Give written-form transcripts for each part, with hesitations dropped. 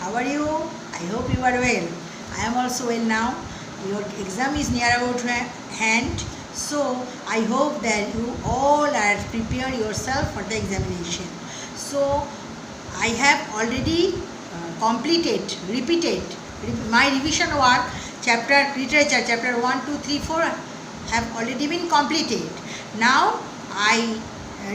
How are you? I hope you are well. I am also well now. Your exam is near about hand, so I hope that you all are prepared yourself for the examination. So I have already repeated my revision work. Chapter literature, chapter 1, 2, 3, 4 have already been completed. Now I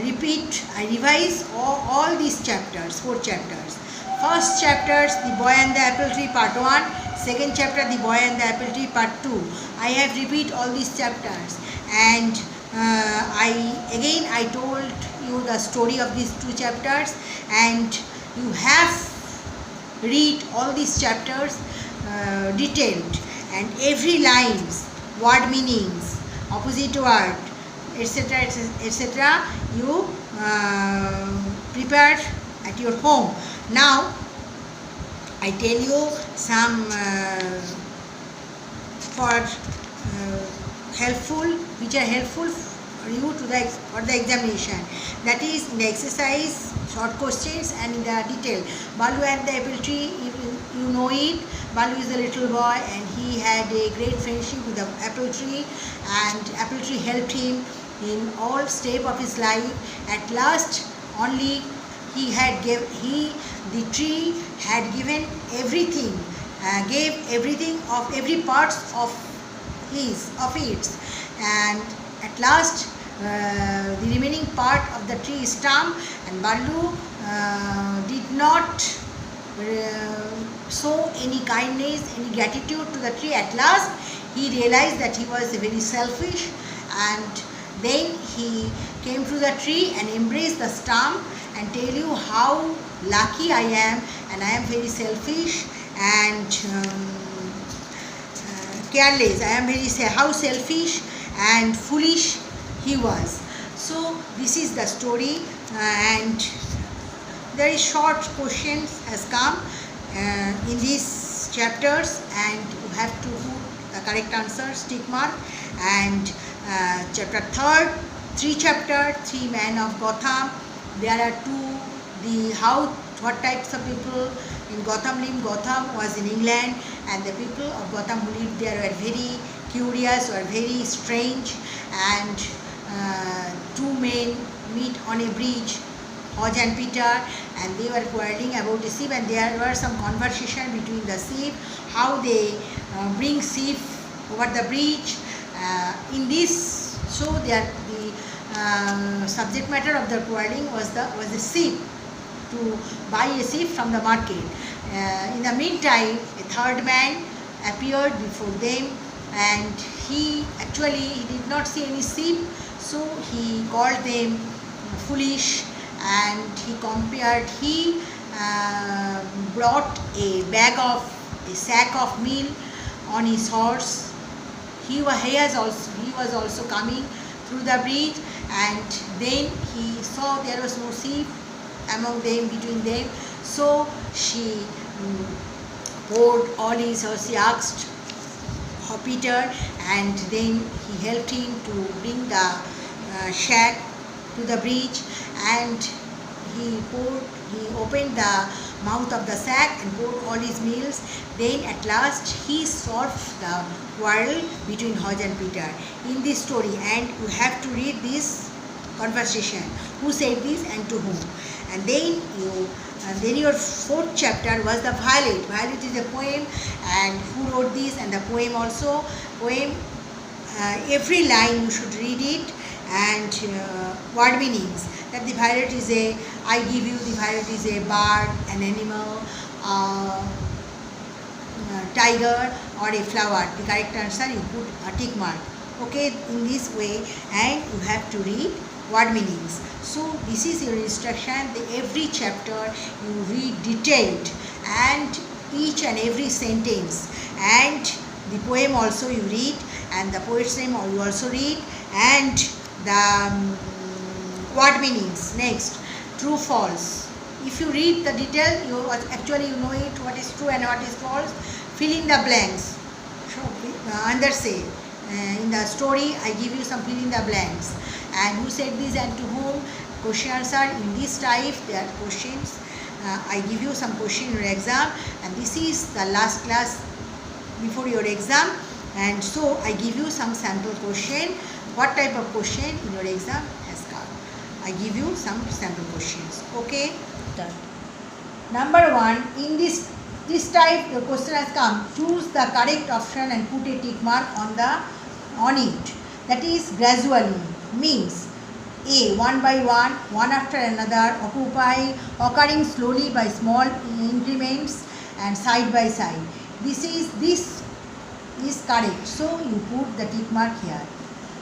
revise all these chapters, 4 chapters. First chapters, The Boy and the Apple Tree Part 1. Second chapter, The Boy and the Apple Tree Part 2. I have repeat all these chapters, and I told you the story of these 2 chapters, and you have read all these chapters detailed, and every lines, word meanings, opposite word, etc., etc. you prepare at your home. Now I tell you some which are helpful for you for the examination. That is in the exercise, short questions, and in the detail. Balu and the apple tree, you know it. Balu is a little boy, and he had a great friendship with the apple tree, and apple tree helped him in all step of his life. At last, only the tree had given everything, gave everything of every parts of its, and at last the remaining part of the tree stump, and Balu did not show any kindness, any gratitude to the tree. At last he realized that he was very selfish, and then he came to the tree and embraced the stump and tell you how lucky I am, and I am very selfish and careless. I am how selfish and foolish he was. So this is the story, and there is short questions has come in these chapters, and you have to put the correct answer, tick mark. And chapter 3rd, 3 chapter, 3 men of Gotham. There are 2, what types of people in Gotham lived. Gotham was in England, and the people of Gotham who lived there were very curious or very strange, and 2 men meet on a bridge, Hodge and Peter, and they were quarreling about a ship, and there were some conversation between the ship, how they bring ship over the bridge. In this show, the subject matter of the quarreling was the ship, to buy a ship from the market. In the meantime, a 3rd man appeared before them, and he did not see any ship, so he called them foolish, and he brought a sack of meal on his horse. He was also coming through the bridge, and then he saw there was no ship between them, so she poured all his horse. He asked Peter, and then he helped him to bring the sack to the bridge, and he opened the mouth of the sack and poured all his meals. Then at last he solved the quarrel between Hodge and Peter in this story, and you have to read this conversation, who said this and to whom. And then your 4th chapter was the Violet. Violet is a poem, and who wrote this, and the poem also. Every line you should read it, and word meanings. That the violet is the violet is a bird, an animal, tiger, or a flower. The correct answer, you put a tick mark. Okay, in this way, and you have to read word meanings. So this is your instruction. Every chapter you read detailed, and each and every sentence, and the poem also you read, and the poet's name you also read, and the word meanings. Next, true, false. If you read the detail, you know it, what is true and what is false. Fill in the blanks. Under say, in the story I give you some fill in the blanks, and who said this and to whom. Question answer in this type. There are questions. I give you some question in your exam, and this is the last class before your exam, and so I give you some sample question. What type of question in your exam has come? I give you some sample questions. Okay. Done. Number 1, in this type the question has come. Choose the correct option and put a tick mark on it. That is gradually means A, one by one after another, occurring slowly by small increments and side by side. This is correct. So you put the tick mark here.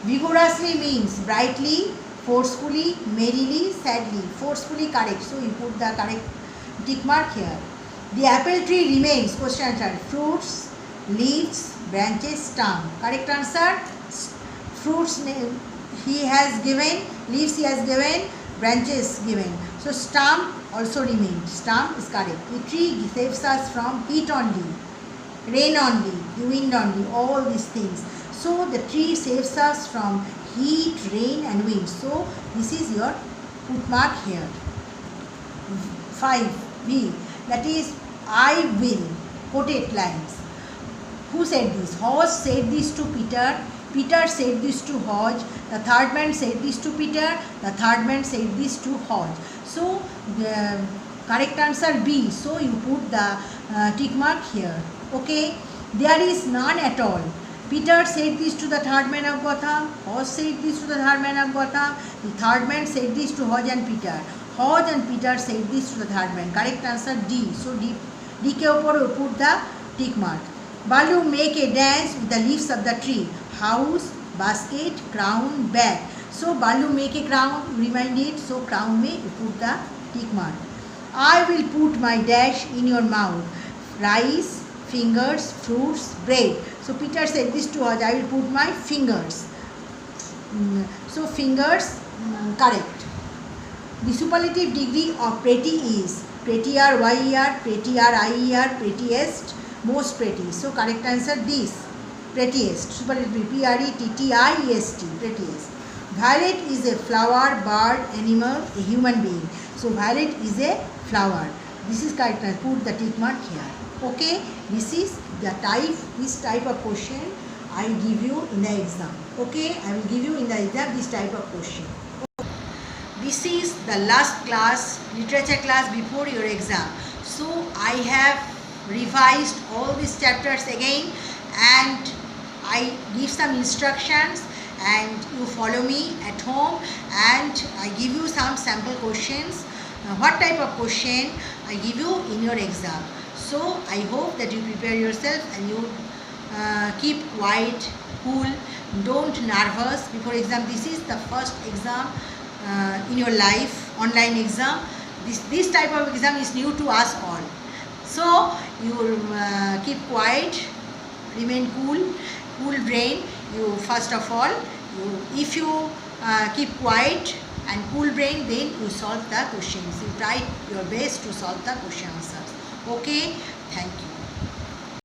Vigorously means brightly, forcefully, merrily, sadly. Forcefully correct. So you put the correct tick mark here. The apple tree remains. Question answer. Fruits, leaves, branches, stem. Correct answer. Fruits he has given, leaves he has given, branches given. So stem also remains. Stem is correct. The tree saves us from heat only, rain only, wind only, all these things. So the tree saves us from heat, rain and wind. So this is your put mark here. 5B, that is I will, quoted lines. Who said this? Hodge said this to Peter. Peter said this to Hodge. The third man said this to Peter. The third man said this to Hodge. So the correct answer B. So you put the tick mark here. Okay. There is none at all. Peter said this to the third man of Gotham. Hodge said this to the third man of Gotham. The third man said this to Hodge and Peter. Hodge and Peter said this to the third man. Correct answer D. So D ke upor we put the tick mark. Balu make a dance with the leaves of the tree. House, basket, crown, bag. So Balu make a crown, remind it. So crown may you put the tick mark. I will put my dash in your mouth. Rice, fingers, fruits, bread. So Peter said this to Hodge. I will put my fingers. So fingers, correct. The superlative degree of pretty is prettier, yer, prettier, ier, prettiest, most pretty. So correct answer this. Prettiest. Superlative prettiest. Prettiest. Violet is a flower, bird, animal, a human being. So violet is a flower. This is correct answer. Put the tick mark here. Okay. This is the this type of question I will give you in the exam. Okay. I will give you in the exam this type of question. This is the last class, literature class before your exam. So I have revised all these chapters again, and I give some instructions, and you follow me at home, and I give you some sample questions. What type of question I give you in your exam. So I hope that you prepare yourself and you keep quiet, cool, don't nervous before exam. This is the first exam in your life, online exam. This type of exam is new to us all. So you keep quiet, remain cool brain. You first of all, if you keep quiet and cool brain, then you solve the questions. You try your best to solve the question answers. Okay, thank you.